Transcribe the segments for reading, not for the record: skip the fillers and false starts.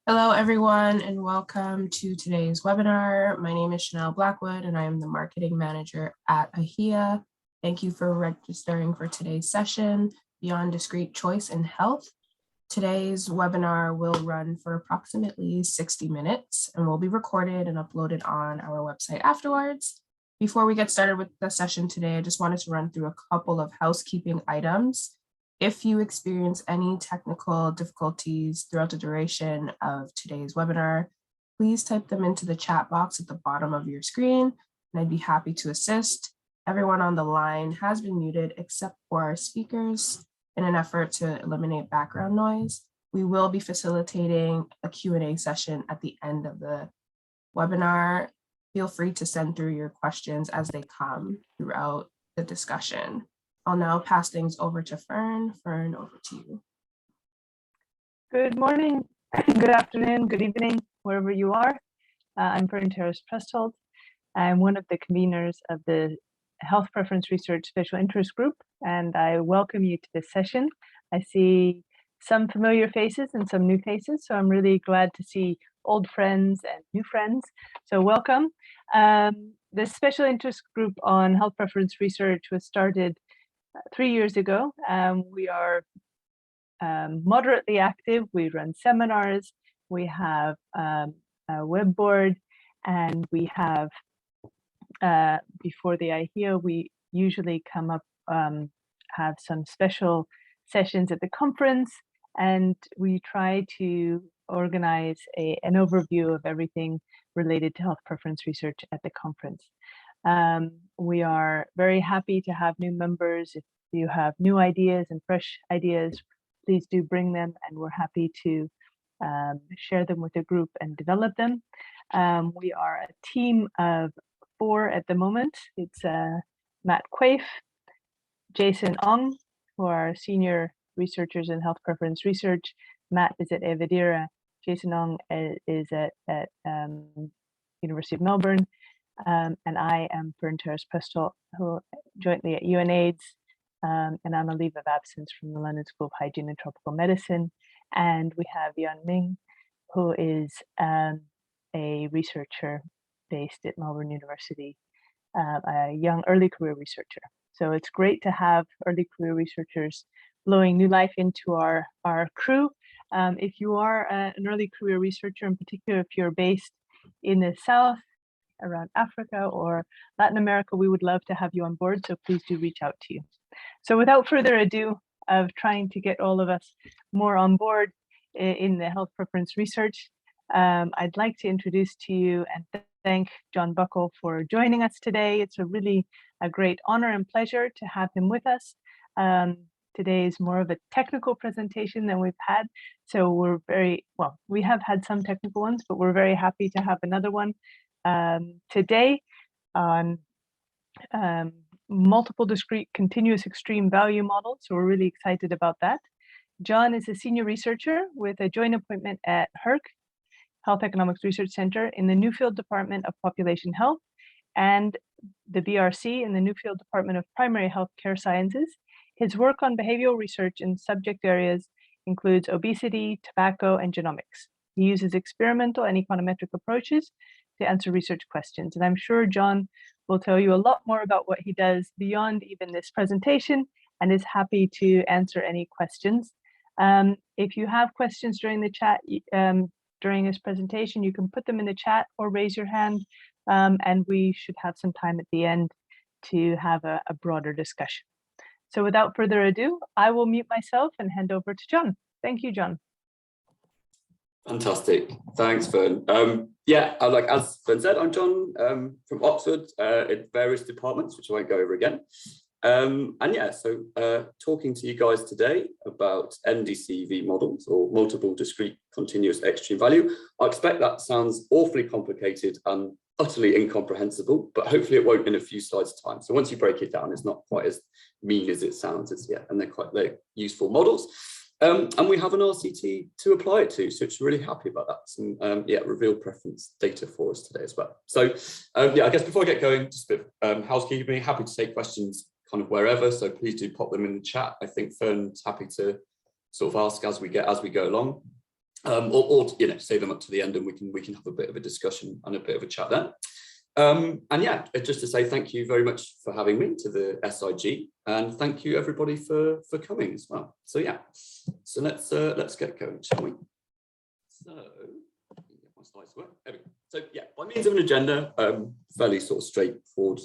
Hello, everyone, and welcome to today's webinar. My name is Chanel Blackwood, and I am the Marketing Manager at AHIA. Thank you for registering for today's session, Beyond Discrete Choice in Health. Today's webinar will run for approximately 60 minutes and will be recorded and uploaded on our website afterwards. Before we get started with the session today, I just wanted to run through a couple of housekeeping items. If you experience any technical difficulties throughout the duration of today's webinar, please type them into the chat box at the bottom of your screen, and I'd be happy to assist. Everyone on the line has been muted except for our speakers in an effort to eliminate background noise. We will be facilitating a Q&A session at the end of the webinar. Feel free to send through your questions as they come throughout the discussion. I'll now pass things over to Fern. Fern, over to you. Good morning, good afternoon, good evening, wherever you are. I'm Fern Terrace-Prestholt. I'm one of the conveners of the Health Preference Research Special Interest Group, and I welcome you to this session. I see some familiar faces and some new faces, so I'm really glad to see old friends and new friends, so welcome. The Special Interest Group on Health Preference Research was started 3 years ago. We are moderately active. We run seminars, we have a web board, and we have, before the IHEA, we usually come up, have some special sessions at the conference, and we try to organize an overview of everything related to health preference research at the conference. We are very happy to have new members. If you have new ideas and fresh ideas, please do bring them, and we're happy to share them with the group and develop them. We are a team of 4 at the moment. It's Matt Quaife, Jason Ong, who are senior researchers in health preference research. Matt is at Evadira. Jason Ong is at University of Melbourne. And I am Fern Terrace-Prestholt, who jointly at UNAIDS, and I'm a leave of absence from the London School of Hygiene and Tropical Medicine. And we have Yan Ming, who is a researcher based at Melbourne University, a young early career researcher. So it's great to have early career researchers blowing new life into our crew. If you are an early career researcher, in particular, if you're based in the South, around Africa or Latin America, we would love to have you on board, so please do reach out to you. So without further ado of trying to get all of us more on board in the health preference research, I'd like to introduce to you and thank John Buckle for joining us today. It's really a great honor and pleasure to have him with us. Today is more of a technical presentation than we've had, so we're we have had some technical ones, but we're very happy to have another one today on multiple discrete continuous extreme value models. So we're really excited about that. John is a senior researcher with a joint appointment at HERC, Health Economics Research Center, in the Newfield Department of Population Health, and the BRC in the Newfield Department of Primary Health Care Sciences. His work on behavioral research in subject areas includes obesity, tobacco, and genomics. He uses experimental and econometric approaches to answer research questions. And I'm sure John will tell you a lot more about what he does beyond even this presentation, and is happy to answer any questions. If you have questions during the chat, during his presentation, you can put them in the chat or raise your hand, and we should have some time at the end to have a broader discussion. So without further ado, I will mute myself and hand over to John. Thank you, John. Fantastic, thanks, Fern. Like as Fern said, I'm John from Oxford in various departments, which I won't go over again. Talking to you guys today about MDCV models, or multiple discrete continuous extreme value. I expect that sounds awfully complicated and utterly incomprehensible, but hopefully it won't in a few slides' time. So once you break it down, it's not quite as mean as it sounds. And they're useful models. And we have an RCT to apply it to, so it's really happy about that. Some reveal preference data for us today as well. So I guess before I get going, just a bit of housekeeping. Happy to take questions kind of wherever, so please do pop them in the chat. I think Fern's happy to sort of ask as we go along. or you know, save them up to the end, and we can have a bit of a discussion and a bit of a chat then. And yeah, just to say thank you very much for having me to the SIG, and thank you everybody for coming as well. So yeah, so let's get going, shall we? So my slides work. There we go. So yeah, by means of an agenda, fairly sort of straightforward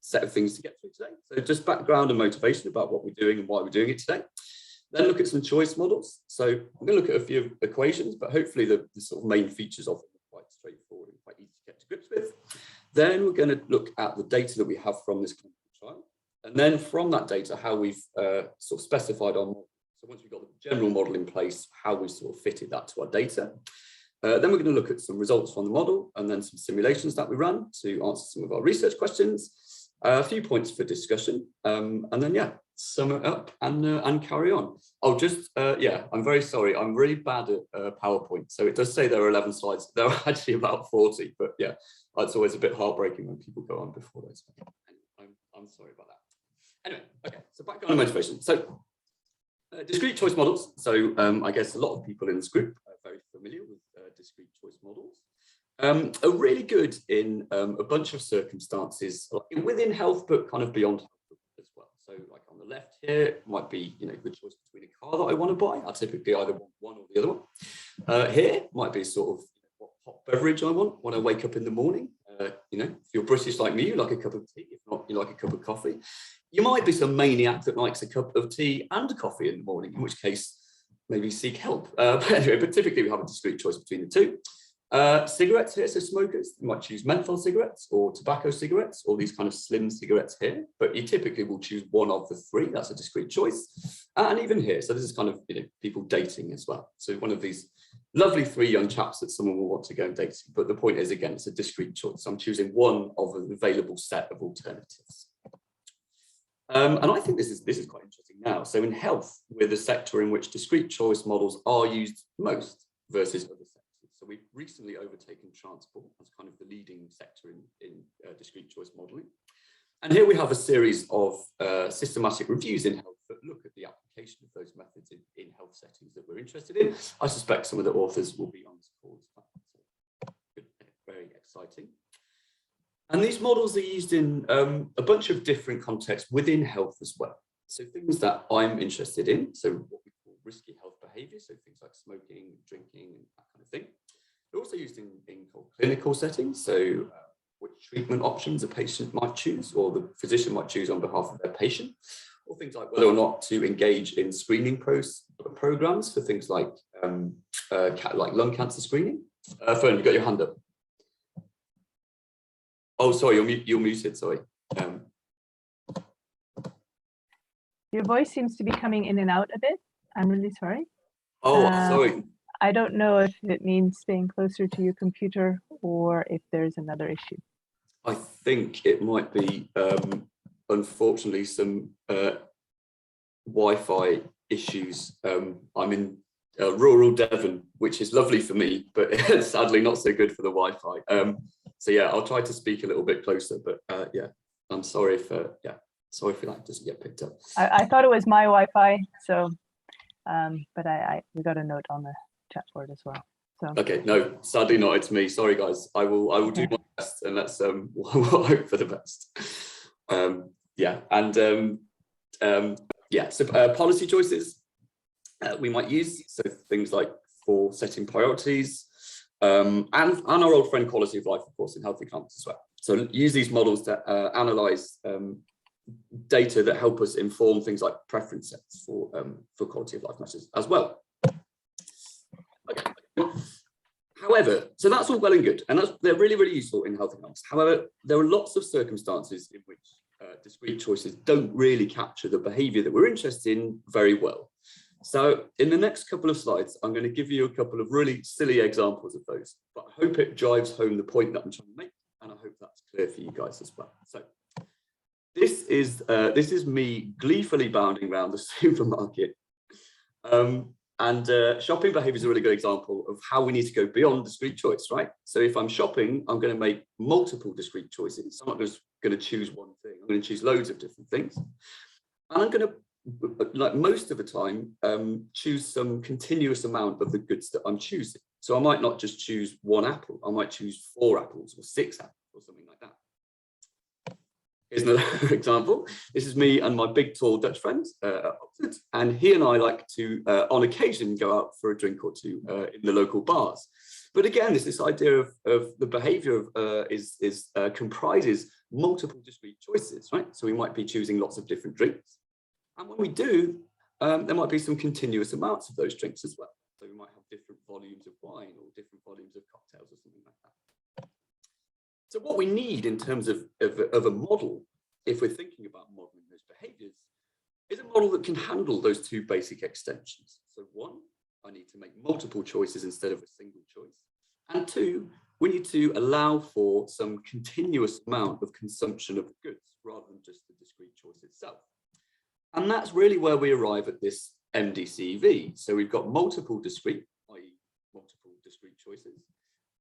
set of things to get through today. So just background and motivation about what we're doing and why we're doing it today. Then look at some choice models. So I'm going to look at a few equations, but hopefully the sort of main features of them are quite straightforward and quite easy to get to grips with. Then we're going to look at the data that we have from this clinical trial. And then from that data, how we've sort of specified our model. So once we've got the general model in place, how we sort of fitted that to our data. Then we're going to look at some results from the model and then some simulations that we ran to answer some of our research questions. A few points for discussion, and then yeah, sum it up and carry on. I'll just yeah, I'm very sorry, I'm really bad at PowerPoint, so it does say there are 11 slides. There are actually about 40, but yeah, it's always a bit heartbreaking when people go on before those. I'm sorry about that. Anyway, okay, so background and motivation. So discrete choice models. So I guess a lot of people in this group are very familiar with discrete choice models. Are really good in a bunch of circumstances within health, but kind of beyond health as well. So like on the left here, it might be, you know, the choice between a car that I want to buy. I typically either want one or the other one. Here might be sort of what hot beverage I want when I wake up in the morning. You know, if you're British like me, you like a cup of tea. If not, you like a cup of coffee. You might be some maniac that likes a cup of tea and coffee in the morning, in which case maybe seek help. But anyway, but typically we have a discrete choice between the two. Cigarettes here, so smokers, you might choose menthol cigarettes or tobacco cigarettes or these kind of slim cigarettes here, but you typically will choose one of the three. That's a discrete choice. And even here, so this is kind of, you know, people dating as well. So one of these lovely three young chaps that someone will want to go dating. But the point is, again, it's a discrete choice. So I'm choosing one of an available set of alternatives. And I think this is quite interesting now. So in health, we're the sector in which discrete choice models are used most versus other sectors. So we've recently overtaken transport as kind of the leading sector in discrete choice modelling. And here we have a series of systematic reviews in health that look at the application of those methods in health settings that we're interested in. I suspect some of the authors will be on this call. So very exciting. And these models are used in a bunch of different contexts within health as well. So things that I'm interested in, so what we call risky health behaviour, so things like smoking, drinking, and that kind of thing. They're also used in clinical settings, so which treatment options a patient might choose or the physician might choose on behalf of their patient, or things like whether or not to engage in screening programs for things like lung cancer screening. Fern, you got your hand up. Oh, sorry, you're muted, sorry. Your voice seems to be coming in and out a bit. I'm really sorry. Oh, sorry. I don't know if it means staying closer to your computer or if there's another issue. I think it might be, unfortunately, some Wi-Fi issues. I'm in rural Devon, which is lovely for me, but sadly not so good for the Wi-Fi. So yeah, I'll try to speak a little bit closer, but yeah, I'm sorry if sorry if that doesn't get picked up. I thought it was my Wi-Fi, so but we got a note on the chat board as well. So okay, no, sadly not. It's me. Sorry, guys. I will do my best, and let's we'll hope for the best. Yeah, and yeah. So policy choices we might use. So things like for setting priorities, and our old friend quality of life, of course, in health economics as well. So use these models to analyze data that help us inform things like preference sets for quality of life measures as well. Okay. However, so that's all well and good, and they're really, really useful in health economics. However, there are lots of circumstances in which discrete choices don't really capture the behaviour that we're interested in very well. So in the next couple of slides, I'm going to give you a couple of really silly examples of those, but I hope it drives home the point that I'm trying to make, and I hope that's clear for you guys as well. So this is me gleefully bounding around the supermarket. And shopping behaviour is a really good example of how we need to go beyond discrete choice, right? So if I'm shopping, I'm going to make multiple discrete choices. I'm not just going to choose one thing. I'm going to choose loads of different things. And I'm going to like most of the time, choose some continuous amount of the goods that I'm choosing. So I might not just choose one apple, I might choose 4 apples or 6 apples or something like that. Here's another example. This is me and my big tall Dutch friend at Oxford, and he and I like to, on occasion, go out for a drink or two in the local bars. But again, there's this idea of the behaviour comprises multiple discrete choices, right? So we might be choosing lots of different drinks. And when we do, there might be some continuous amounts of those drinks as well. So we might have different volumes of wine or different volumes of cocktails or something like that. So what we need in terms of a model, if we're thinking about modeling those behaviours, is a model that can handle those 2 basic extensions. So 1, I need to make multiple choices instead of a single choice. And 2, we need to allow for some continuous amount of consumption of the goods rather than just the discrete choice itself. And that's really where we arrive at this MDCEV. So we've got multiple discrete, i.e. multiple discrete choices,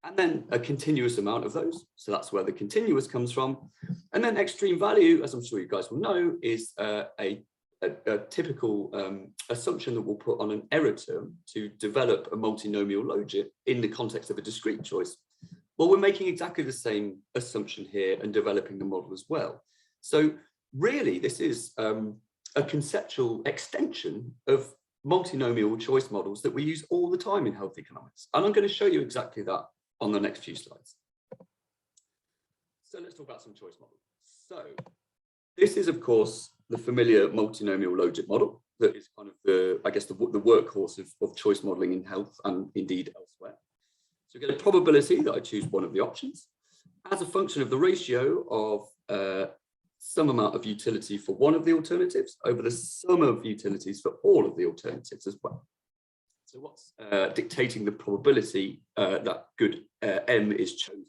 and then a continuous amount of those. So that's where the continuous comes from. And then extreme value, as I'm sure you guys will know, is a typical assumption that we'll put on an error term to develop a multinomial logit in the context of a discrete choice. Well, we're making exactly the same assumption here and developing the model as well. So really, this is a conceptual extension of multinomial choice models that we use all the time in health economics. And I'm going to show you exactly that on the next few slides. So let's talk about some choice models. So this is, of course, the familiar multinomial logit model that is kind of the, I guess, the workhorse of choice modeling in health and indeed elsewhere. So we get a probability that I choose one of the options as a function of the ratio of some amount of utility for one of the alternatives over the sum of utilities for all of the alternatives as well. So what's dictating the probability that good M is chosen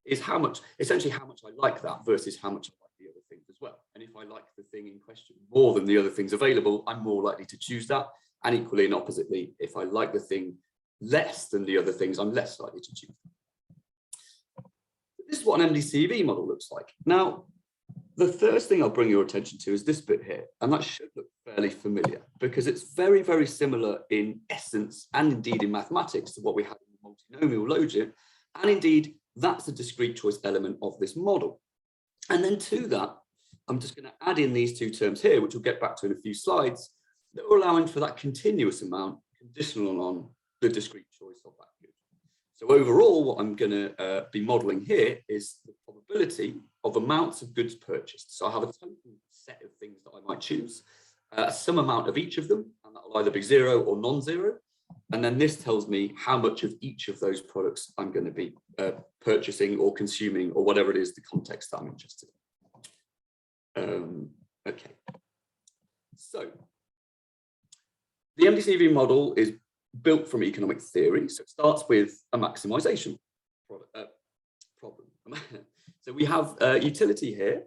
is how much, essentially how much I like that versus how much I like the other things as well. And if I like the thing in question more than the other things available, I'm more likely to choose that. And equally and oppositely, if I like the thing less than the other things, I'm less likely to choose that. This is what an MDCV model looks like. Now, the first thing I'll bring your attention to is this bit here, and that should look fairly familiar because it's very, very similar in essence and indeed in mathematics to what we had in the multinomial logit, and indeed that's the discrete choice element of this model. And then to that, I'm just going to add in these 2 terms here, which we'll get back to in a few slides, that are allowing for that continuous amount conditional on the discrete choice of that good. So overall, what I'm going to be modeling here is the probability of amounts of goods purchased. So I have a total set of things that I might choose, some amount of each of them, and that will either be 0 or non-zero. And then this tells me how much of each of those products I'm going to be purchasing or consuming, or whatever it is, the context that I'm interested in. Okay. So the MDCV model is built from economic theory. So it starts with a maximization problem. So we have utility here.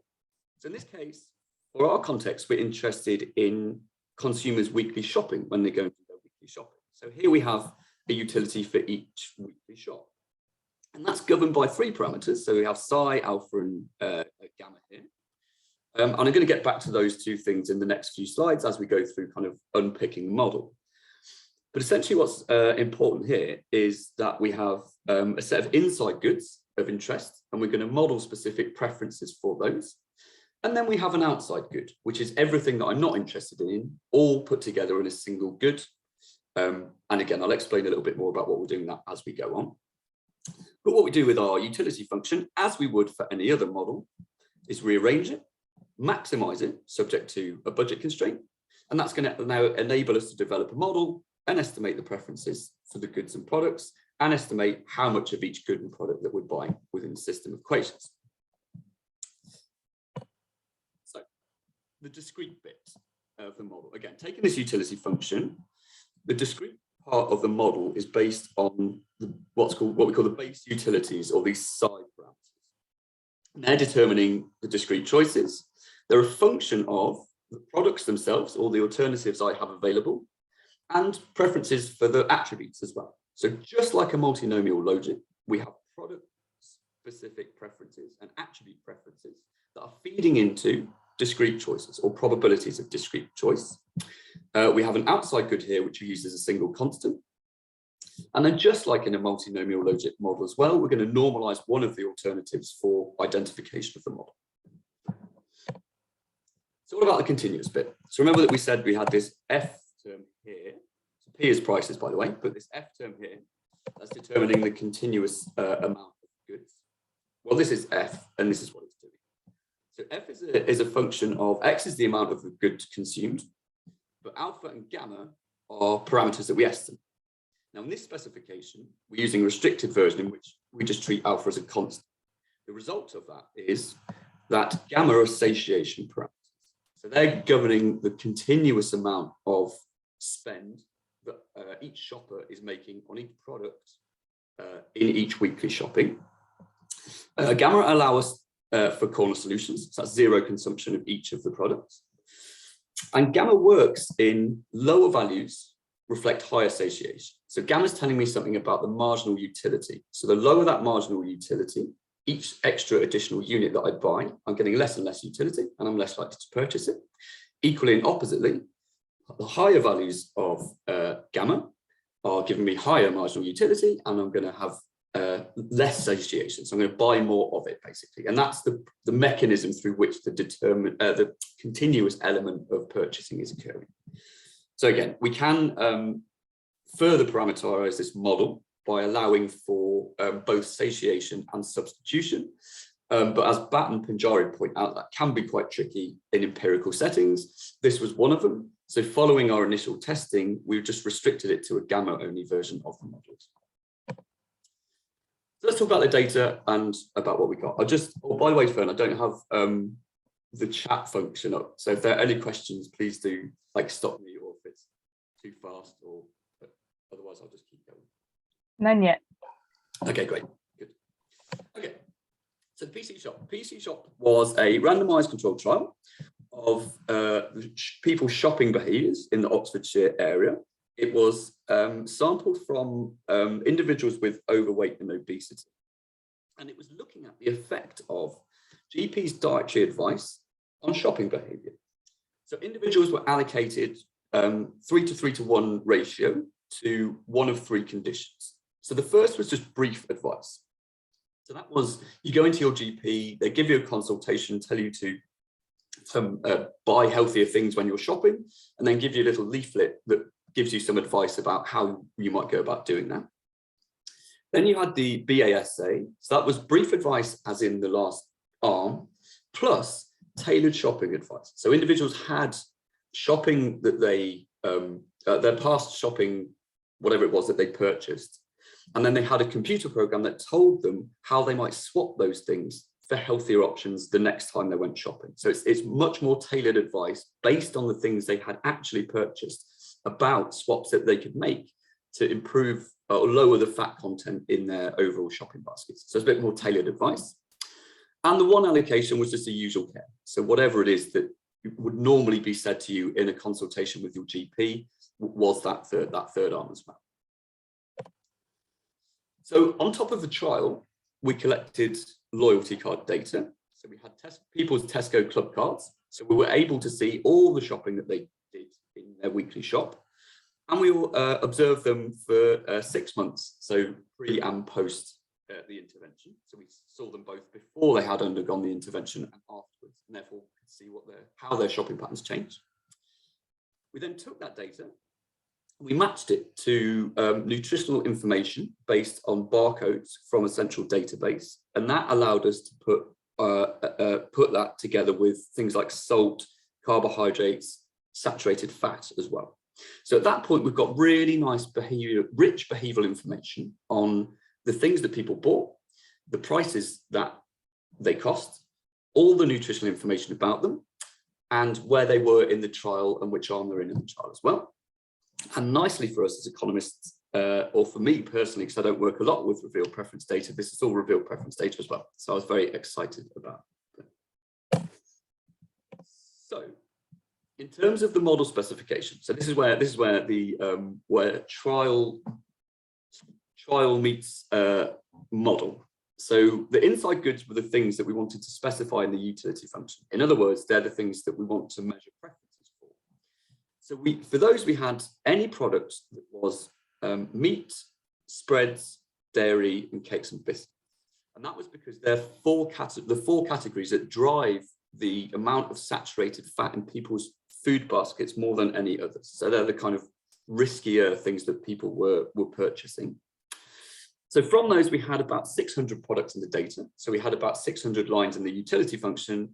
So in this case, for our context, we're interested in consumers' weekly shopping when they go into their weekly shopping. So here we have a utility for each weekly shop. And that's governed by 3 parameters. So we have psi, alpha, and gamma here. And I'm going to get back to those 2 things in the next few slides as we go through kind of unpicking the model. But essentially what's important here is that we have a set of inside goods of interest, and we're going to model specific preferences for those. And then we have an outside good, which is everything that I'm not interested in, all put together in a single good. And again, I'll explain a little bit more about what we're doing that as we go on. But what we do with our utility function, as we would for any other model, is rearrange it, maximize it, subject to a budget constraint. And that's going to now enable us to develop a model and estimate the preferences for the goods and products, and estimate how much of each good and product that we're buying within the system of equations. So the discrete bit of the model, again, taking this utility function, the discrete part of the model is based on what we call the base utilities, or these side parameters. And they're determining the discrete choices. They're a function of the products themselves, or the alternatives I have available, and preferences for the attributes as well. So just like a multinomial logit, we have product specific preferences and attribute preferences that are feeding into discrete choices or probabilities of discrete choice. We have an outside good here, which we use as a single constant. And then just like in a multinomial logic model as well, we're going to normalize one of the alternatives for identification of the model. So what about the continuous bit? So remember that we said we had this F term here. So P is prices, by the way, but this F term here, that's determining the continuous amount of goods. Well, this is F, and this is what it's doing. So F is a function of X is the amount of the good consumed, but alpha and gamma are parameters that we estimate. Now, in this specification, we're using a restricted version in which we just treat alpha as a constant. The result of that is that gamma are satiation parameters. So they're governing the continuous amount of spend that each shopper is making on each product in each weekly shopping. Gamma allow us for corner solutions, so that's zero consumption of each of the products. And gamma works in lower values reflect higher satiation. So gamma is telling me something about the marginal utility. So the lower that marginal utility, each extra additional unit that I buy, I'm getting less and less utility, and I'm less likely to purchase it. Equally and oppositely, the higher values of gamma are giving me higher marginal utility, and I'm going to have less satiation. So I'm going to buy more of it, basically. And that's the mechanism through which the continuous element of purchasing is occurring. So again, we can further parameterize this model by allowing for both satiation and substitution. But as Batt and Panjari point out, that can be quite tricky in empirical settings. This was one of them. So following our initial testing, we've just restricted it to a gamma-only version of the models. So let's talk about the data and about what we got. Oh, by the way, Fern, I don't have the chat function up. So if there are any questions, please do stop me, or if it's too fast, or otherwise I'll just keep going. None yet. Okay, great, good. Okay, so the PCSHOP. PCSHOP was a randomized controlled trial of people's shopping behaviours in the Oxfordshire area. It was sampled from individuals with overweight and obesity. And it was looking at the effect of GP's dietary advice on shopping behaviour. So individuals were allocated 3:3:1 ratio to one of three conditions. So the first was just brief advice. So that was, you go into your GP, they give you a consultation, tell you to buy healthier things when you're shopping, and then give you a little leaflet that gives you some advice about how you might go about doing that. Then you had the BASA, so that was brief advice as in the last arm, plus tailored shopping advice. So individuals had shopping that they, their past shopping, whatever it was that they purchased, and then they had a computer program that told them how they might swap those things for healthier options the next time they went shopping. So it's much more tailored advice based on the things they had actually purchased about swaps that they could make to improve or lower the fat content in their overall shopping baskets. So it's a bit more tailored advice. And the one allocation was just the usual care. So whatever it is that would normally be said to you in a consultation with your GP was that third arm as well. So on top of the trial, we collected loyalty card data. So we had people's Tesco club cards. So we were able to see all the shopping that they did in their weekly shop. And we observed them for 6 months, so pre and post the intervention. So we saw them both before they had undergone the intervention and afterwards, and therefore could see how their shopping patterns changed. We then took that data, we matched it to nutritional information based on barcodes from a central database, and that allowed us to put that together with things like salt, carbohydrates, saturated fat as well. So at that point, we've got really nice rich behavioural information on the things that people bought, the prices that they cost, all the nutritional information about them, and where they were in the trial and which arm they're in the trial as well. And nicely for us as economists, or for me personally, because I don't work a lot with revealed preference data, this is all revealed preference data as well. So I was very excited about it. So in terms of the model specification, so this is where the where trial meets model. So the inside goods were the things that we wanted to specify in the utility function. In other words, they're the things that we want to measure preferences for. So for those, we had any product that was meat, spreads, dairy, and cakes and biscuits. And that was because they're the four categories that drive the amount of saturated fat in people's food baskets more than any others. So they're the kind of riskier things that people were purchasing. So from those, we had about 600 products in the data. So we had about 600 lines in the utility function.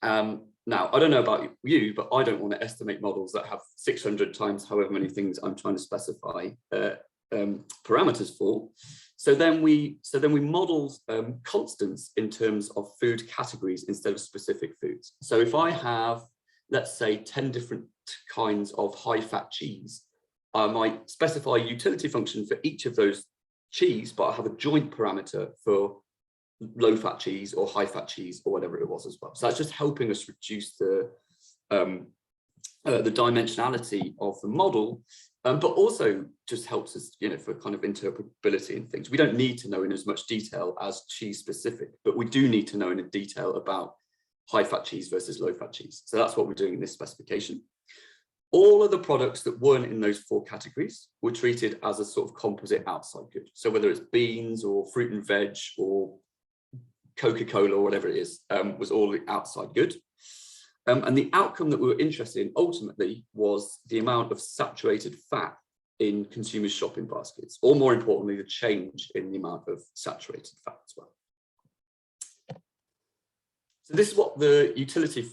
Now, I don't know about you, but I don't want to estimate models that have 600 times however many things I'm trying to specify parameters for. So then we modeled constants in terms of food categories instead of specific foods. So if I have, let's say, 10 different kinds of high-fat cheese, I might specify a utility function for each of those cheese, but I have a joint parameter for low-fat cheese or high-fat cheese or whatever it was as well. So that's just helping us reduce the dimensionality of the model, but also just helps us, for kind of interpretability and things. We don't need to know in as much detail as cheese specific, but we do need to know in detail about high-fat cheese versus low-fat cheese. So that's what we're doing in this specification. All of the products that weren't in those four categories were treated as a sort of composite outside good. So whether it's beans or fruit and veg or Coca-Cola or whatever it is, was all the outside good. And the outcome that we were interested in ultimately was the amount of saturated fat in consumers' shopping baskets, or more importantly, the change in the amount of saturated fat as well. So this is what the utility,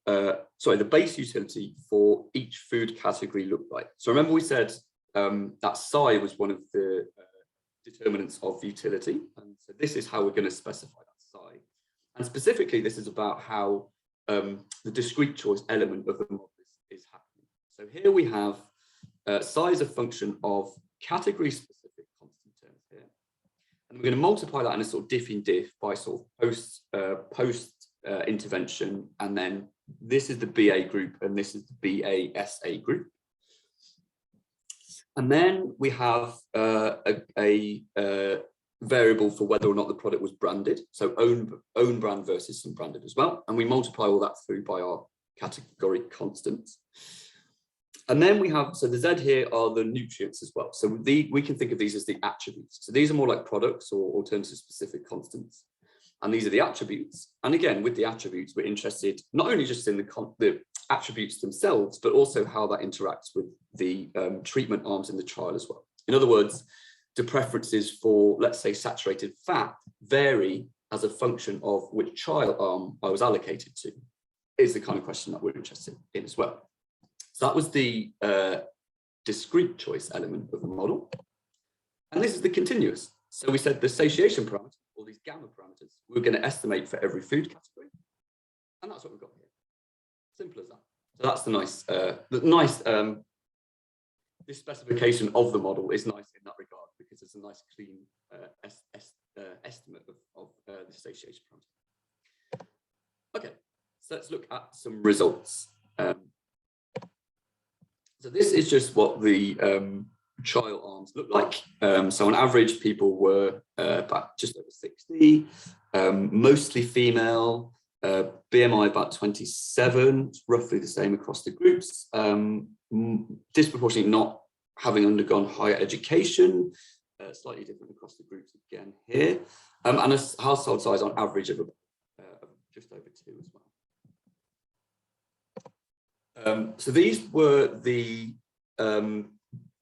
the base utility for each food category looked like. So remember we said that psi was one of the determinants of utility. And so this is how we're going to specify that psi. And specifically, this is about how the discrete choice element of the model is happening. So here we have psi as a function of category specific constant terms here. And we're going to multiply that in a sort of diff in diff by sort of post intervention, and then this is the BA group and this is the BASA group. And then we have a variable for whether or not the product was branded, so own brand versus some branded as well, and we multiply all that through by our category constants. And then we have, so the Z here are the nutrients as well. So we can think of these as the attributes. So these are more like products or alternative specific constants. And these are the attributes. And again, with the attributes, we're interested not only just in the attributes themselves, but also how that interacts with the treatment arms in the trial as well. In other words, the preferences for, let's say, saturated fat vary as a function of which trial arm I was allocated to, is the kind of question that we're interested in as well. So that was the discrete choice element of the model. And this is the continuous. So we said the satiation parameter, all these gamma parameters, we're going to estimate for every food category. And that's what we've got here. Simple as that. So that's the nice, this specification of the model is nice in that regard, because it's a nice clean estimate of the satiation parameter. Okay, so let's look at some results. So this is just what the trial arms look like. So on average, people were about just over 60, mostly female, BMI about 27, roughly the same across the groups, disproportionately not having undergone higher education, slightly different across the groups again here, and a household size on average of just over 2 as well. So these were the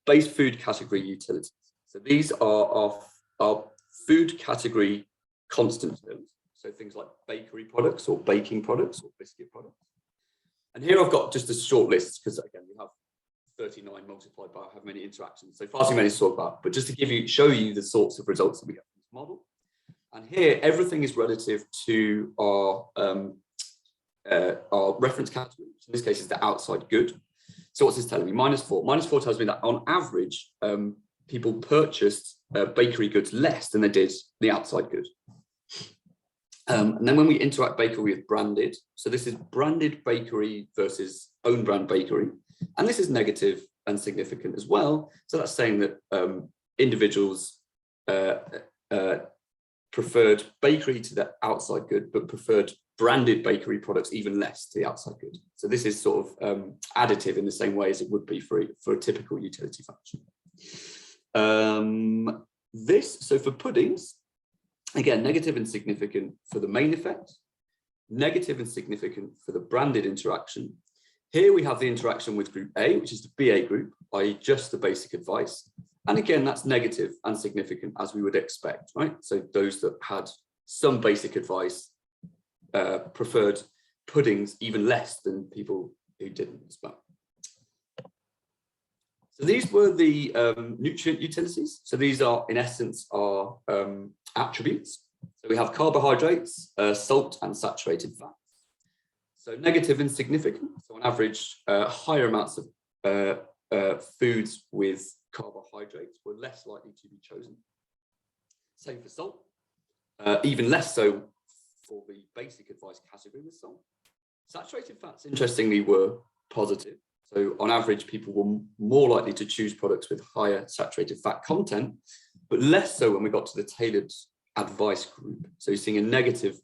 base food category utilities. So these are our food category constant terms. So things like bakery products or baking products or biscuit products. And here I've got just a short list, because again, we have 39 multiplied by how many interactions. So far too many to talk about, but just to show you the sorts of results that we get from this model. And here, everything is relative to our reference category, which in this case is the outside good. So what's this telling me? -4. -4 tells me that on average, people purchased bakery goods less than they did the outside good. And then when we interact bakery with branded, so this is branded bakery versus own brand bakery. And this is negative and significant as well. So that's saying that individuals preferred bakery to the outside good, but preferred branded bakery products even less to the outside good. So this is sort of additive in the same way as it would be for a typical utility function. So for puddings, again, negative and significant for the main effect, negative and significant for the branded interaction. Here we have the interaction with group A, which is the BA group, i.e. just the basic advice. And again, that's negative and significant as we would expect, right? So those that had some basic advice preferred puddings even less than people who didn't as well. So these were the nutrient utilities. So these are, in essence, our attributes. So we have carbohydrates, salt, and saturated fats. So negative and significant. So on average, higher amounts of foods with carbohydrates were less likely to be chosen. Same for salt. Even less so for the basic advice category with salt. Saturated fats, interestingly, were positive. So on average, people were more likely to choose products with higher saturated fat content, but less so when we got to the tailored advice group. So you're seeing a negative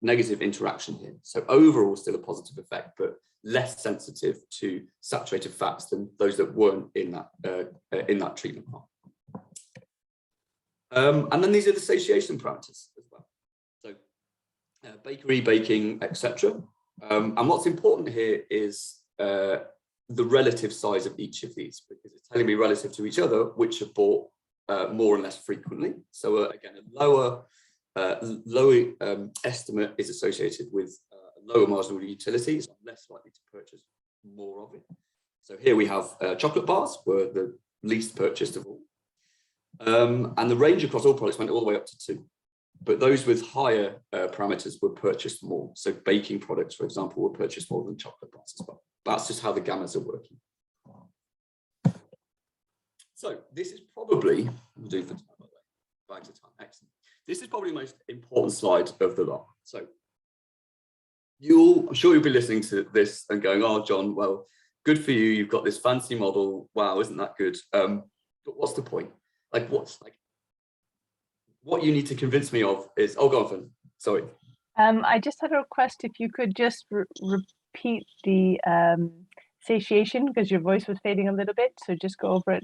interaction here. So overall, still a positive effect, but less sensitive to saturated fats than those that weren't in that treatment arm. And then these are the satiation parameters as well. So bakery, baking, etc. And what's important here is the relative size of each of these, because it's telling me relative to each other, which are bought more and less frequently. So again, a lower estimate is associated with lower marginal utility, so I'm less likely to purchase more of it. So here we have chocolate bars were the least purchased of all. And the range across all products went all the way up to 2. But those with higher parameters were purchased more. So baking products, for example, were purchased more than chocolate bars as well. That's just how the gammas are working. So this is probably, we'll do for time, by the way, back to time, excellent. This is probably the most important slide of the lot. So I'm sure you'll be listening to this and going, oh, John, well, good for you. You've got this fancy model. Wow, isn't that good? But what's the point? What you need to convince me of is, oh, go on, Finn. Sorry. I just had a request if you could just repeat the satiation, because your voice was fading a little bit. So just go over it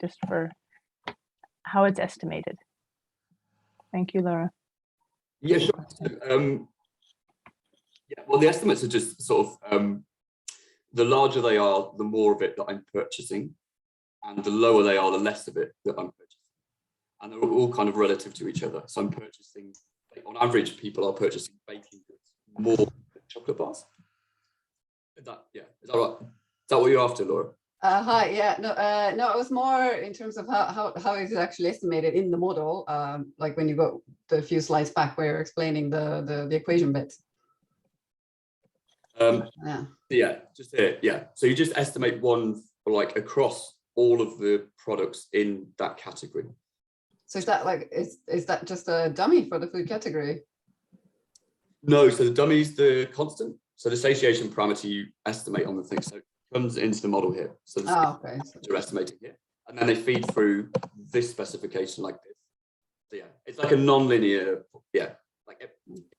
just for how it's estimated. Thank you, Laura. Yeah, sure. Yeah, well, the estimates are just sort of, the larger they are, the more of it that I'm purchasing, and the lower they are, the less of it that I'm purchasing. And they're all kind of relative to each other. So I'm purchasing, on average, people are purchasing baking goods more than chocolate bars. Is that right? Is that what you're after, Laura? Hi, yeah, no, it was more in terms of how is it actually estimated in the model, like when you go the few slides back where you're explaining the equation bit. Yeah, just here, yeah. So you just estimate one like across all of the products in that category. So is that like, is that just a dummy for the food category? No, so the dummy is the constant. So the satiation parameter you estimate on the thing. So it comes into the model here. So okay. You're estimating here. And then they feed through this specification like this. So yeah, it's like a non-linear, yeah, like it's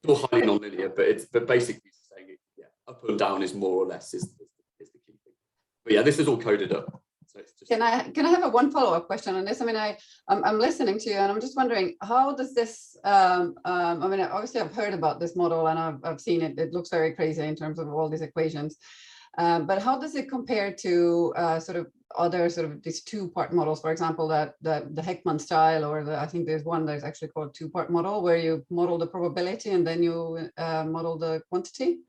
all highly non-linear, but basically saying it, yeah, up and down is more or less is the key thing. But yeah, this is all coded up. So it's just... Can I have one follow-up question on this? I mean, I'm listening to you and I'm just wondering, how does this, I mean, obviously I've heard about this model and I've seen it. It looks very crazy in terms of all these equations. But how does it compare to sort of other sort of these 2-part models, for example, the Heckman style, or I think there's one that's actually called 2-part model, where you model the probability and then you model the quantity?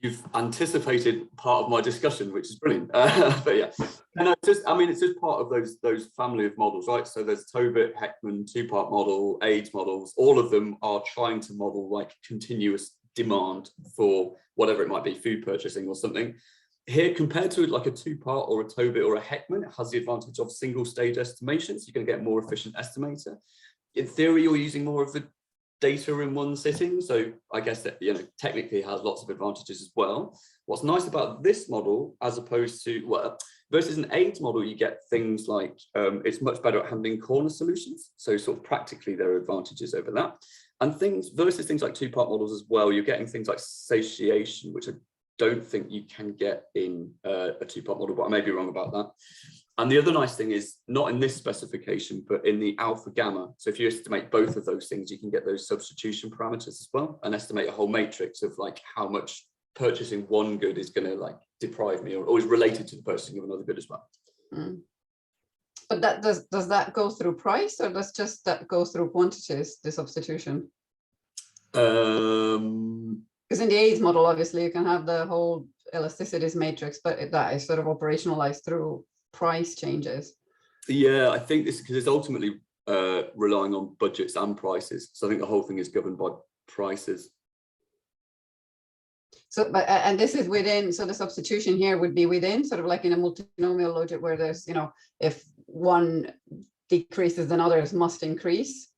You've anticipated part of my discussion, which is brilliant. But yeah, no, it's just part of those family of models, right? So there's Tobit, Heckman, 2-part model, AIDS models. All of them are trying to model like continuous demand for whatever it might be, food purchasing or something. Here, compared to like a 2-part or a Tobit or a Heckman, it has the advantage of single stage estimation. So you're going to get a more efficient estimator. In theory, you're using more of the data in one sitting. So I guess that, you know, technically has lots of advantages as well. What's nice about this model, as opposed to, well, versus an AIDS model, you get things like, it's much better at handling corner solutions. So sort of practically there are advantages over that. And things versus things like two-part models as well, you're getting things like satiation, which I don't think you can get in a two-part model, but I may be wrong about that. And the other nice thing is, not in this specification, but in the alpha gamma. So if you estimate both of those things, you can get those substitution parameters as well, and estimate a whole matrix of like how much purchasing one good is going to like deprive me, or is related to the purchasing of another good as well. Mm. But that does that go through price, or does just that go through quantities, the substitution? Because in the AIDS model, obviously, you can have the whole elasticities matrix, but that is sort of operationalized through price changes. Yeah, I think this, because it's ultimately relying on budgets and prices. So I think the whole thing is governed by prices. So, but and this is within, so the substitution here would be within, sort of like in a multinomial logic where there's, you know, if one decreases, then others must increase,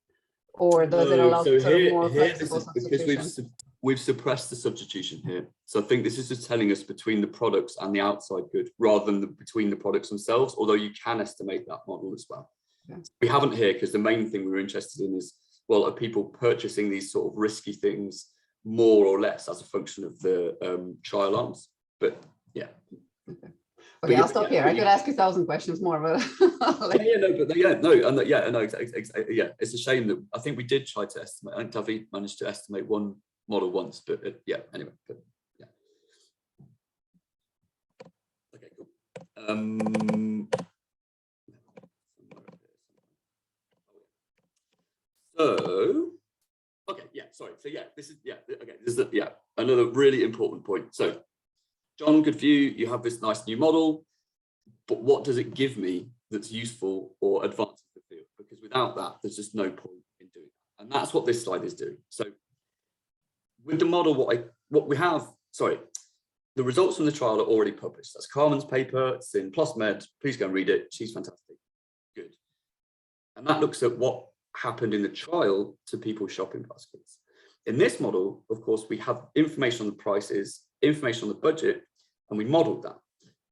or does it allow so sort here, of more flexible because substitution? we've suppressed the substitution here. So I think this is just telling us between the products and the outside good, rather than between the products themselves, although you can estimate that model as well. Yeah. We haven't here because the main thing we were interested in is, well, are people purchasing these sort of risky things more or less as a function of the trial arms? But yeah. Okay, I'll stop here. I could ask 1,000 questions more, but like, it's a shame that I think we did try to estimate. I think David managed to estimate one model once, but yeah, anyway, but yeah. Okay, cool. So, okay, yeah, sorry. So yeah, this is, yeah, okay, this is, yeah, another really important point. So, John, good view, you have this nice new model, but what does it give me that's useful or advanced in the field? Because without that, there's just no point in doing that. And that's what this slide is doing. So with the model, what we have, sorry, the results from the trial are already published. That's Carmen's paper, it's in PLOS Med, please go and read it, she's fantastic, good. And that looks at what happened in the trial to people's shopping baskets. In this model, of course, we have information on the prices, information on the budget, and we modeled that.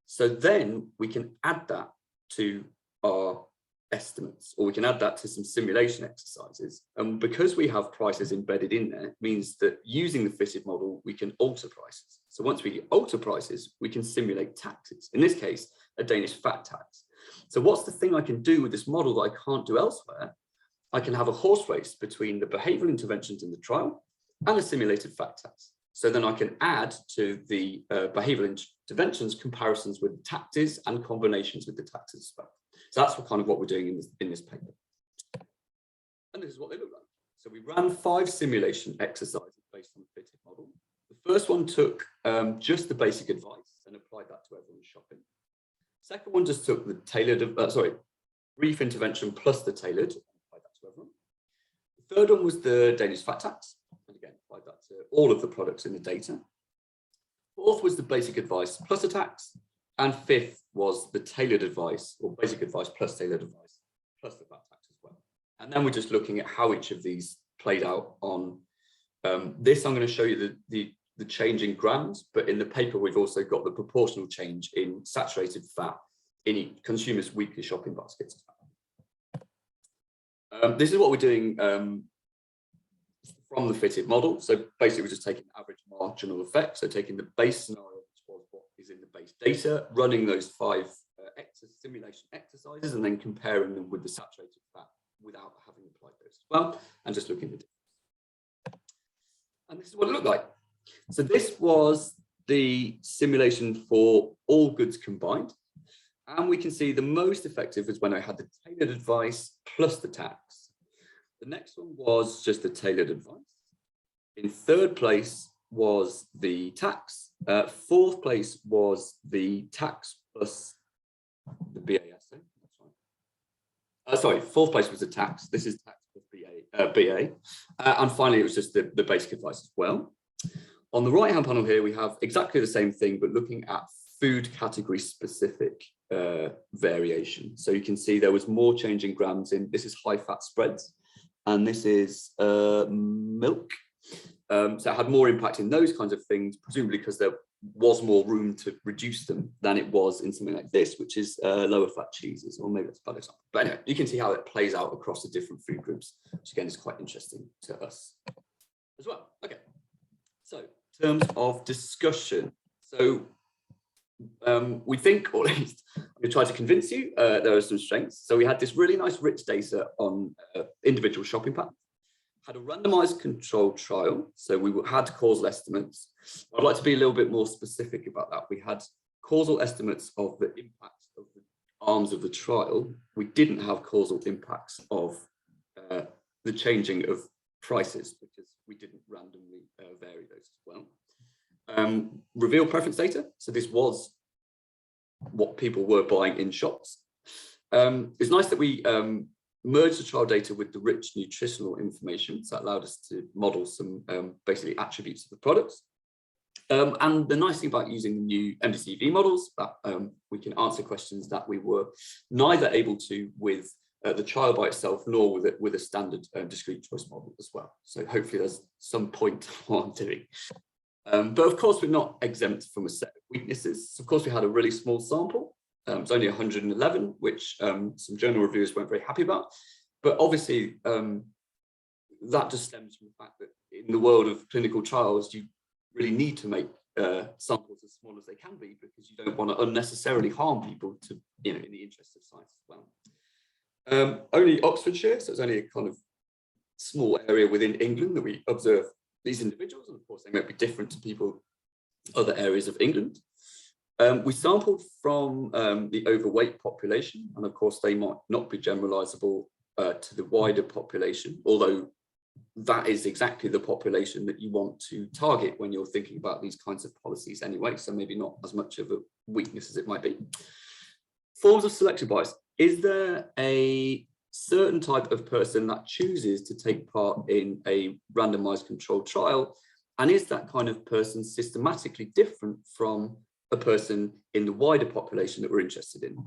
So then we can add that to our estimates, or we can add that to some simulation exercises. And because we have prices embedded in there, it means that using the fitted model, we can alter prices. So once we alter prices, we can simulate taxes. In this case, a Danish fat tax. So what's the thing I can do with this model that I can't do elsewhere? I can have a horse race between the behavioral interventions in the trial and a simulated fat tax. So then I can add to the behavioral interventions comparisons with taxes and combinations with the taxes as well. So that's kind of what we're doing in this paper. And this is what they look like. So we ran 5 simulation exercises based on the fitted model. The first one took just the basic advice and applied that to everyone's shopping. Second one just took the tailored, brief intervention plus the tailored, and applied that to everyone. The third one was the Danish fat tax, and again, applied that to all of the products in the data. Fourth was the basic advice plus a tax, and fifth was the tailored advice, or basic advice plus tailored advice, plus the fat tax as well. And then we're just looking at how each of these played out on this. I'm going to show you the change in grams, but in the paper we've also got the proportional change in saturated fat in each consumer's weekly shopping baskets. This is what we're doing from the fitted model. So basically we're just taking average marginal effect, so taking the base scenario, which was what is in the base data, running those 5 simulation exercises, and then comparing them with the saturated fat without having applied those as well, and just looking at the difference. And this is what it looked like. So this was the simulation for all goods combined. And we can see the most effective is when I had the tailored advice plus the tax. The next one was just the tailored advice. In third place was the tax. Fourth place was the tax plus the BAS. Sorry, fourth place was the tax. This is tax plus BA. And finally, it was just the basic advice as well. On the right-hand panel here, we have exactly the same thing, but looking at food category specific variation. So you can see there was more change in grams in, this is high fat spreads, and this is milk. So it had more impact in those kinds of things, presumably because there was more room to reduce them than it was in something like this, which is lower fat cheeses, or maybe that's a bad example. But anyway, you can see how it plays out across the different food groups, which again is quite interesting to us as well. Okay, so in terms of discussion, so we think, or at least I'm going to try to convince you, there are some strengths. So we had this really nice rich data on individual shopping patterns, had a randomized controlled trial, so we had causal estimates. I'd like to be a little bit more specific about that. We had causal estimates of the impact of the arms of the trial. We didn't have causal impacts of the changing of prices, because we didn't randomly vary those as well. Reveal preference data. So this was what people were buying in shops. It's nice that we merged the trial data with the rich nutritional information. So that allowed us to model some basically attributes of the products. And the nice thing about using the new MDCV models, that we can answer questions that we were neither able to with the trial by itself, nor with a standard discrete choice model as well. So hopefully there's some point to what I'm doing. But of course, we're not exempt from a set of weaknesses. So of course, we had a really small sample. It's only 111, which some journal reviewers weren't very happy about. But obviously, that just stems from the fact that in the world of clinical trials, you really need to make samples as small as they can be, because you don't want to unnecessarily harm people to, in the interest of science as well. Only Oxfordshire, so it's only a kind of small area within England that we observe these individuals, and of course they might be different to people other areas of England. We sampled from the overweight population, and of course they might not be generalizable to the wider population, although that is exactly the population that you want to target when you're thinking about these kinds of policies anyway, so maybe not as much of a weakness as it might be. Forms of selection bias. Is there a certain type of person that chooses to take part in a randomized controlled trial, and is that kind of person systematically different from a person in the wider population that we're interested in?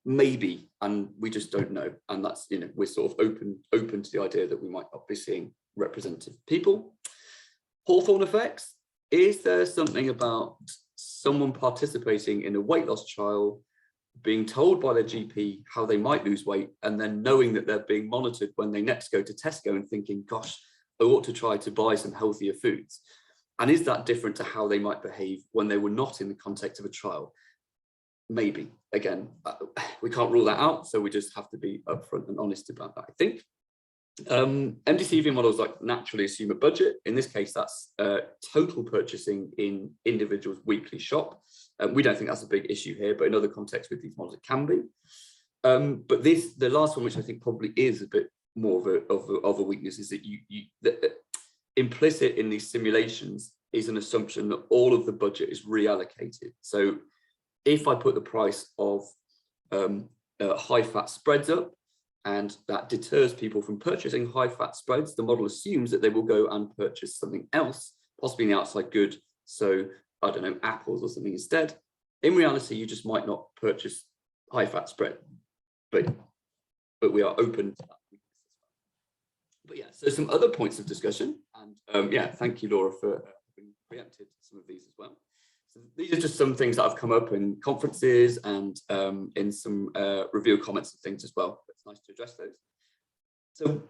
Maybe, and we just don't know. And that's, we're sort of open to the idea that we might not be seeing representative people. Hawthorne effects. Is there something about someone participating in a weight loss trial being told by their GP how they might lose weight, and then knowing that they're being monitored when they next go to Tesco and thinking, gosh, I ought to try to buy some healthier foods? And is that different to how they might behave when they were not in the context of a trial? Maybe. Again, we can't rule that out, so we just have to be upfront and honest about that, I think. MDCV models like naturally assume a budget. In this case, that's total purchasing in individuals' weekly shop. We don't think that's a big issue here, but in other contexts with these models, it can be. But the last one, which I think probably is a bit more of a weakness, is that implicit in these simulations is an assumption that all of the budget is reallocated. So if I put the price of high fat spreads up, and that deters people from purchasing high fat spreads, the model assumes that they will go and purchase something else, possibly an outside good. So I don't know, apples or something instead. In reality, you just might not purchase high fat spread, but we are open to that. But yeah, so some other points of discussion, and yeah, thank you, Laura, for having preempted some of these as well. So these are just some things that have come up in conferences and in some review comments and things as well. It's nice to address those. So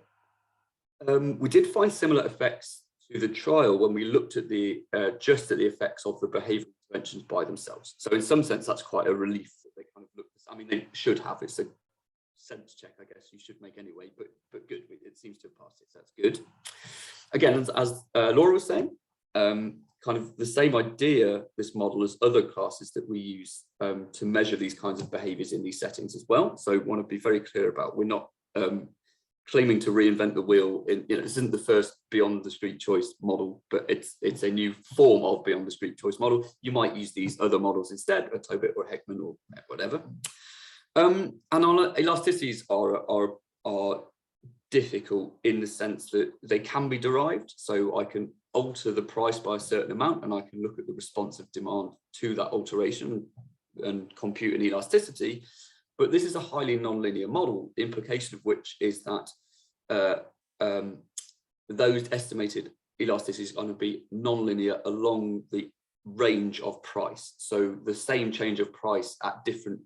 we did find similar effects to the trial when we looked at the just at the effects of the behavioural interventions by themselves. So in some sense, that's quite a relief that they kind of looked at. I mean, they should have. It's a sense check, I guess you should make anyway, but good. It seems to have passed it, so that's good. Again, as Laura was saying, kind of the same idea, this model, as other classes that we use to measure these kinds of behaviours in these settings as well. So I want to be very clear about, we're not claiming to reinvent the wheel. This isn't the first beyond discrete choice model, but it's a new form of beyond discrete choice model. You might use these other models instead, a Tobit or Heckman or whatever. And our elasticities are difficult in the sense that they can be derived. So I can alter the price by a certain amount, and I can look at the response of demand to that alteration and compute an elasticity. But this is a highly nonlinear model, the implication of which is that those estimated elasticities are going to be non-linear along the range of price. So the same change of price at different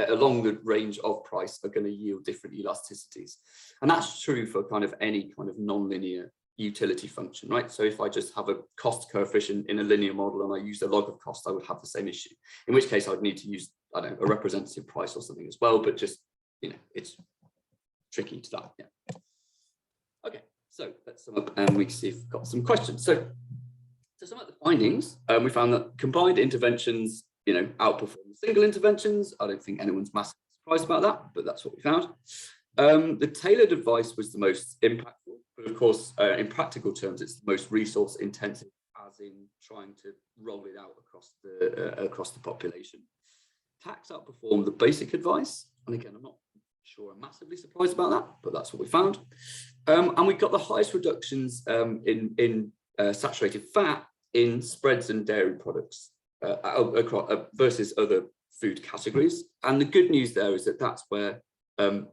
along the range of price are going to yield different elasticities. And that's true for kind of any kind of non-linear utility function, right? So if I just have a cost coefficient in a linear model and I use the log of cost, I would have the same issue, in which case I'd need to use, I don't know, a representative price or something as well, but just, you know, it's tricky to that. Yeah. Okay, so let's sum up and we can see if we've got some questions. So to sum up the findings, we found that combined interventions, you know, outperform single interventions. I don't think anyone's massively surprised about that, but that's what we found. The tailored advice was the most impactful, but of course, in practical terms, it's the most resource intensive, as in trying to roll it out across the population. Tax outperformed the basic advice, and again, I'm not sure I'm massively surprised about that, but that's what we found. And we got the highest reductions in saturated fat in spreads and dairy products versus other food categories. And the good news there is that that's where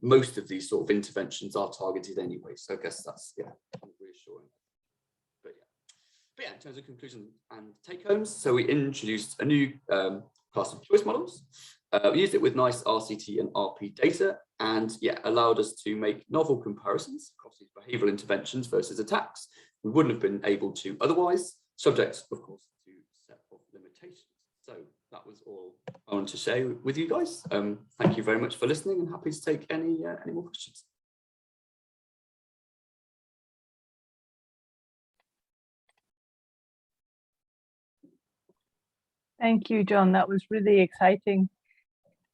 most of these sort of interventions are targeted anyway. So I guess that's, yeah, kind of reassuring. But yeah, in terms of conclusions and take homes, so we introduced a new class of choice models. We used it with nice RCT and RP data, and yeah, allowed us to make novel comparisons across these behavioural interventions versus attacks. We wouldn't have been able to otherwise, subject, of course, to a set of limitations. So that was all I wanted to share with you guys. Thank you very much for listening, and happy to take any more questions. Thank you, John. That was really exciting,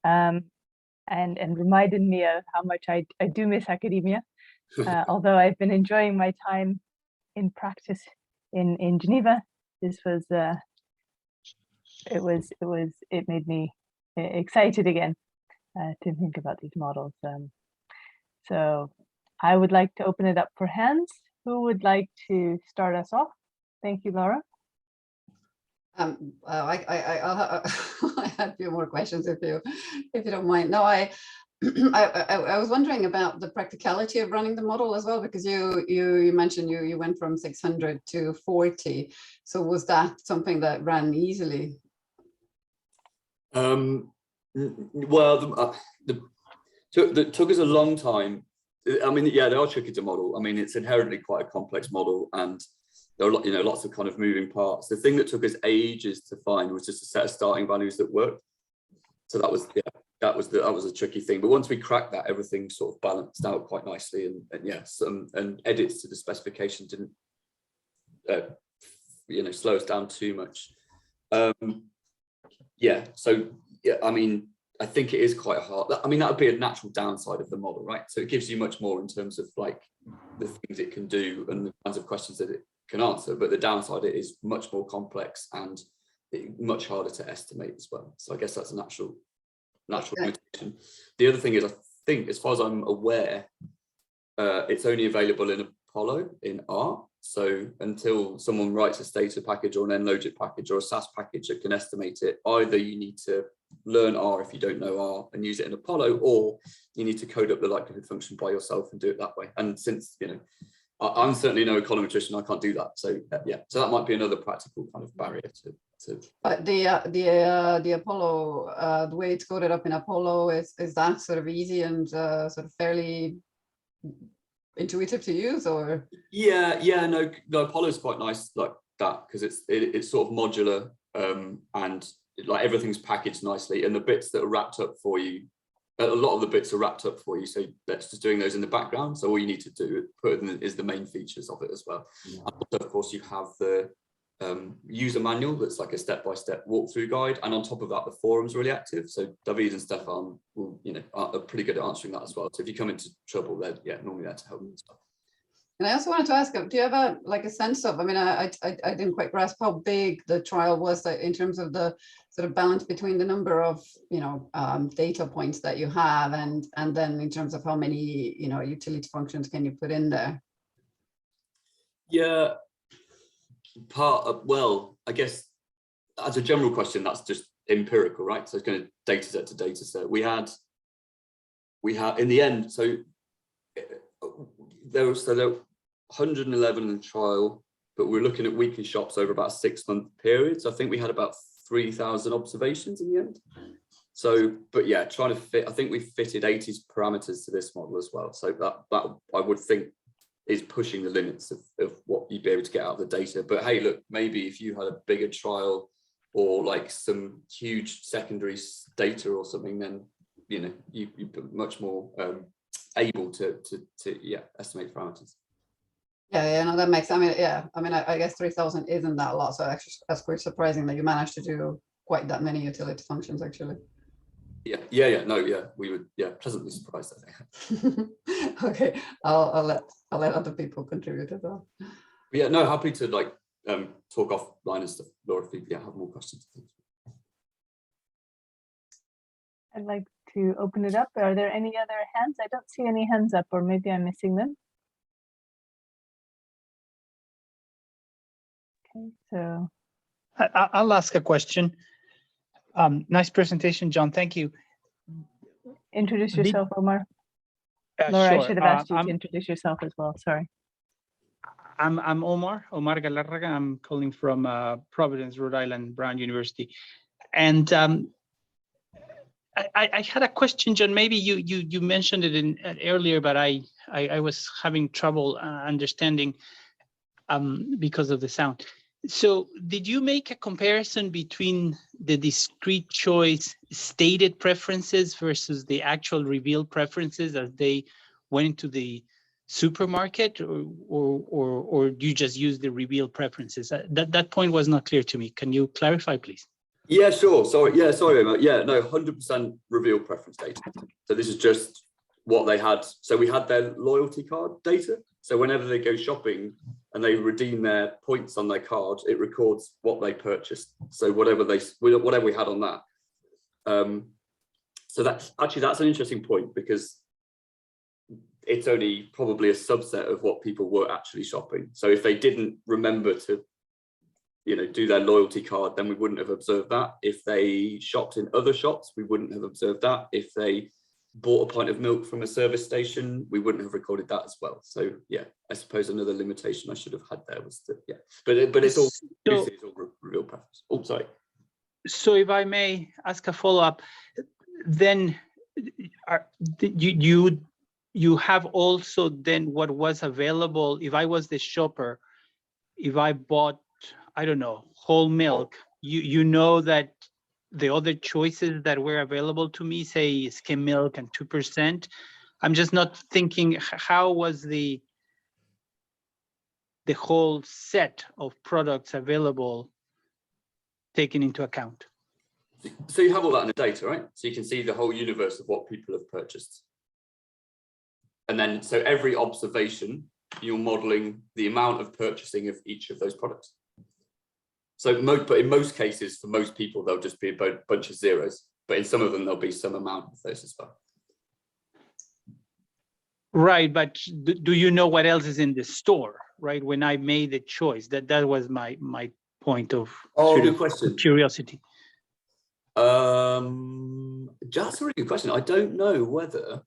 and reminded me of how much I do miss academia. Although I've been enjoying my time in practice in Geneva, this was it made me excited again to think about these models. So I would like to open it up for hands. Who would like to start us off? Thank you, Laura. I had a few more questions if you don't mind. No, I was wondering about the practicality of running the model as well, because you mentioned you went from 600 to 40. So was that something that ran easily? Well, it took us a long time. I mean, yeah, they are tricky to model. I mean, it's inherently quite a complex model, and there are, you know, lots of kind of moving parts. The thing that took us ages to find was just a set of starting values that worked. So that was, yeah, that was a tricky thing. But once we cracked that, everything sort of balanced out quite nicely, and yes, and edits to the specification didn't, you know, slow us down too much. Yeah, so yeah, I mean, I think it is quite hard. I mean, that would be a natural downside of the model, right? So it gives you much more in terms of like the things it can do and the kinds of questions that it can answer. But the downside, it is much more complex and much harder to estimate as well. So I guess that's a natural limitation. The other thing is, I think, as far as I'm aware, it's only available in Apollo in R. So until someone writes a Stata package or an nlogit package or a SAS package that can estimate it, either you need to learn R if you don't know R and use it in Apollo, or you need to code up the likelihood function by yourself and do it that way. And since, you know, I'm certainly no econometrician, I can't do that. So yeah, so that might be another practical kind of barrier to. But the Apollo, the way it's coded up in Apollo, is that sort of easy and sort of fairly intuitive to use, or? Yeah, no, Apollo is quite nice like that, because it's sort of modular, and like everything's packaged nicely, and the bits that are wrapped up for you, a lot of the bits are wrapped up for you, so that's just doing those in the background. So all you need to do is the main features of it as well. Yeah. And also, of course, you have the user manual that's like a step-by-step walkthrough guide, and on top of that, the forum's really active. So David and Stefan will, you know, are pretty good at answering that as well. So if you come into trouble, they're normally there to help you as well. And I also wanted to ask, do you have a sense of, I mean, I didn't quite grasp how big the trial was in terms of the sort of balance between the number of, you know, data points that you have, and then in terms of how many, you know, utility functions can you put in there? Yeah, well, I guess as a general question, that's just empirical, right? So it's going to data set to data set. We had in the end, so there were 111 in the trial, but we're looking at weekly shops over about a 6-month period. So I think we had about 3,000 observations in the end. So, but yeah, trying to fit, I think we fitted 80 parameters to this model as well. So that I would think is pushing the limits of what you'd be able to get out of the data. But hey, look, maybe if you had a bigger trial or like some huge secondary data or something, then, you know, you'd be much more able to estimate parameters. Yeah, no, that makes, I mean, yeah, I mean, I guess 3,000 isn't that a lot. So actually, that's quite surprising that you managed to do quite that many utility functions, actually. Yeah, we were, pleasantly surprised, I think. Okay, I'll let other people contribute as well. Yeah, no, happy to like talk offline and stuff, Laura, if you have more questions. I'd like to open it up. Are there any other hands? I don't see any hands up, or maybe I'm missing them. Okay, so I'll ask a question. Nice presentation, John. Thank you. introduce yourself, Omar. Laura, Sure. I should have asked you to introduce yourself as well. Sorry. I'm Omar Galarraga. I'm calling from Providence, Rhode Island, Brown University. And I had a question, John. Maybe you mentioned it earlier, but I was having trouble understanding because of the sound. So did you make a comparison between the discrete choice stated preferences versus the actual revealed preferences as they went into the supermarket, or do you just use the revealed preferences? That point was not clear to me. Can you clarify, please? Yeah, sure. Sorry, Emma. Yeah, no, 100% reveal preference data. So this is just what they had. So we had their loyalty card data. So whenever they go shopping and they redeem their points on their card, it records what they purchased. So whatever we had on that. So that's an interesting point, because it's only probably a subset of what people were actually shopping. So if they didn't remember to, do their loyalty card, then we wouldn't have observed that. If they shopped in other shops, we wouldn't have observed that. If they bought a pint of milk from a service station, we wouldn't have recorded that as well. So yeah, I suppose another limitation I should have had there was that, but it's all real preference. Oh, sorry. So if I may ask a follow-up, then you have also then what was available. If I was the shopper, if I bought, I don't know, whole milk, you know that the other choices that were available to me, say skim milk and 2%, I'm just not thinking how was the whole set of products available taken into account. So you have all that in the data, right? So you can see the whole universe of what people have purchased. And then, so every observation, you're modeling the amount of purchasing of each of those products. So, but in most cases, for most people, there'll just be a bunch of zeros, but in some of them, there'll be some amount of those as well. Right, but do you know what else is in the store, right? When I made the choice, that was my point of good question. Curiosity. That's a really good question. I don't know whether,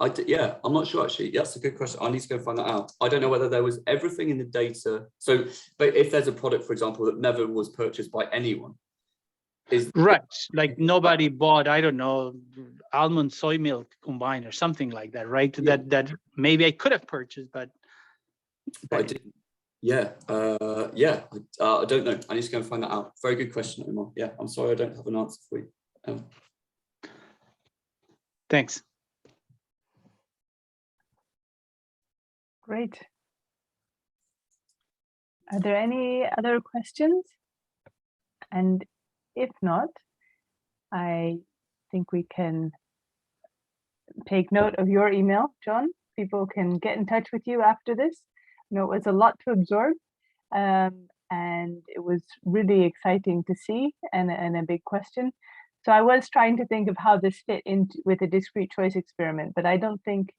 I'm not sure actually. That's a good question. I need to go find that out. I don't know whether there was everything in the data. So, but if there's a product, for example, that never was purchased by anyone, right, like nobody bought, I don't know, almond soy milk combined or something like that, right? Yeah. That maybe I could have purchased, but I didn't. I don't know. I need to go and find that out. Very good question, Omar. Yeah, I'm sorry I don't have an answer for you. Thanks. Great. Are there any other questions? And if not, I think we can take note of your email, John. People can get in touch with you after this. I know it was a lot to absorb, and it was really exciting to see and a big question. So I was trying to think of how this fit into with a discrete choice experiment, but I don't think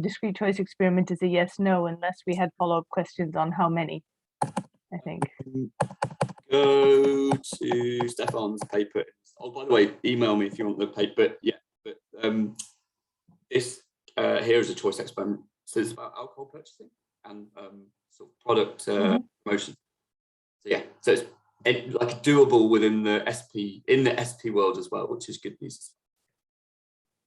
discrete choice experiment is a yes/no unless we had follow-up questions on how many, I think. Go to Stefan's paper. Oh, by the way, email me if you want the paper. Yeah, but here is a choice experiment. So it's about alcohol purchasing and sort of product promotion. So yeah, so it's like doable within the SP, in the SP world as well, which is good news.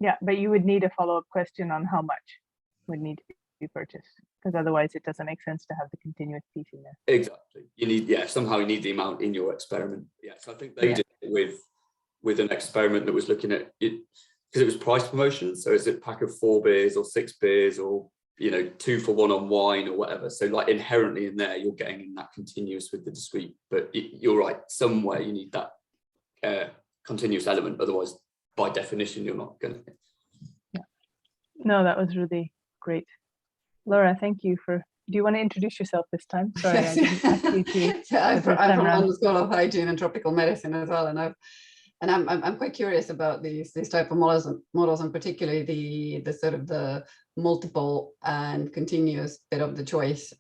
Yeah, but you would need a follow-up question on how much would need to be purchased, because otherwise it doesn't make sense to have the continuous piece in there. Exactly. You need, yeah, somehow you need the amount in your experiment. Yeah, so I think they did it with an experiment that was looking at it because it was price promotion. So is it a pack of 4 beers or 6 beers or, you know, 2 for 1 on wine or whatever. So like inherently in there, you're getting in that continuous with the discrete, but you're right, somewhere you need that continuous element. Otherwise, by definition, you're not going to. Yeah. No, that was really great. Laura, thank you for, do you want to introduce yourself this time? Sorry, I didn't ask you to. Yeah, I'm from London School of Hygiene and Tropical Medicine as well, and I'm quite curious about these type of models, and particularly the sort of the multiple and continuous bit of the choice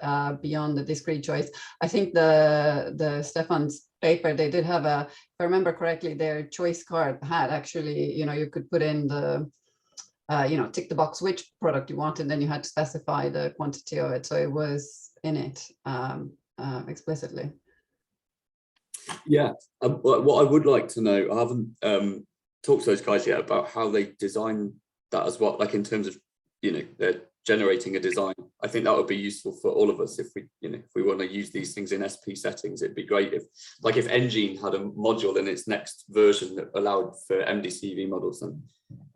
beyond the discrete choice. I think the Stefan's paper, they did have a, if I remember correctly, their choice card had actually, you know, you could put in the you know, tick the box which product you wanted, then you had to specify the quantity of it, so it was in it explicitly. Yeah, what I would like to know, I haven't talked to those guys yet about how they design that as well, like in terms of, you know, they're generating a design. I think that would be useful for all of us if we, you know, if we want to use these things in SP settings. It'd be great if, like, if Engine had a module in its next version that allowed for MDCV models, then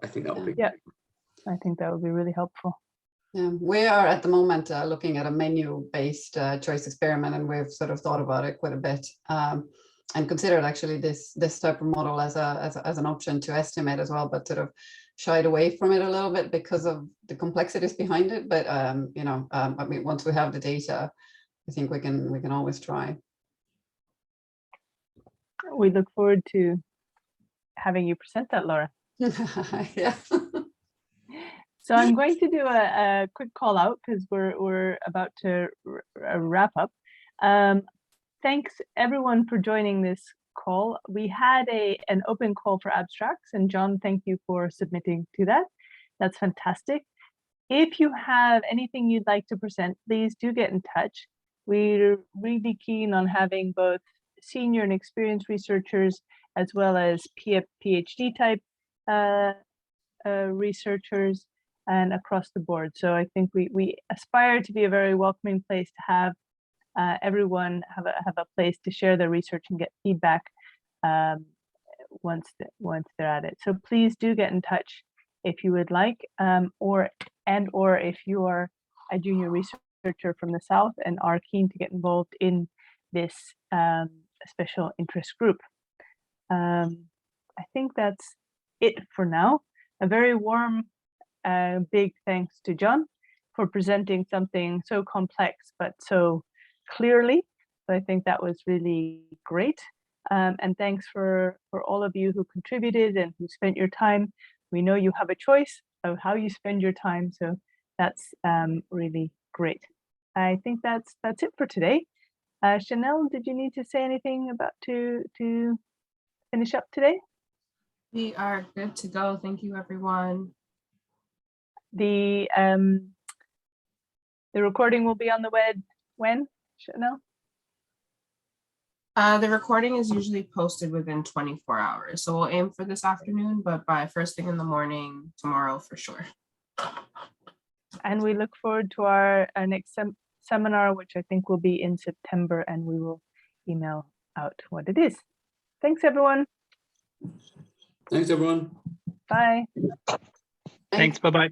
I think that would be great. I think that would be really helpful. Yeah, we are at the moment looking at a menu-based choice experiment, and we've sort of thought about it quite a bit and considered actually this type of model as an option to estimate as well, but sort of shied away from it a little bit because of the complexities behind it. But you know, I mean, once we have the data, I think we can always try. We look forward to having you present that, Laura. Yeah. So I'm going to do a quick call out because we're about to wrap up. Thanks everyone for joining this call. We had an open call for abstracts, and John, thank you for submitting to that. That's fantastic. If you have anything you'd like to present, please do get in touch. We're really keen on having both senior and experienced researchers as well as PhD type researchers and across the board. So I think we aspire to be a very welcoming place to have everyone have a place to share their research and get feedback once they're at it. So please do get in touch if you would like, or if you are a junior researcher from the South and are keen to get involved in this special interest group. I think that's it for now. A very warm big thanks to John for presenting something so complex but so clearly. So I think that was really great. And thanks for all of you who contributed and who spent your time. We know you have a choice of how you spend your time, so that's really great. I think that's it for today. Chanel, did you need to say anything about to finish up today? We are good to go. Thank you, everyone. The recording will be on the web when, Chanel? The recording is usually posted within 24 hours. So we'll aim for this afternoon, but by first thing in the morning tomorrow for sure. And we look forward to our next seminar, which I think will be in September, and we will email out what it is. Thanks, everyone. Thanks, everyone. Bye. Thanks. Bye-bye.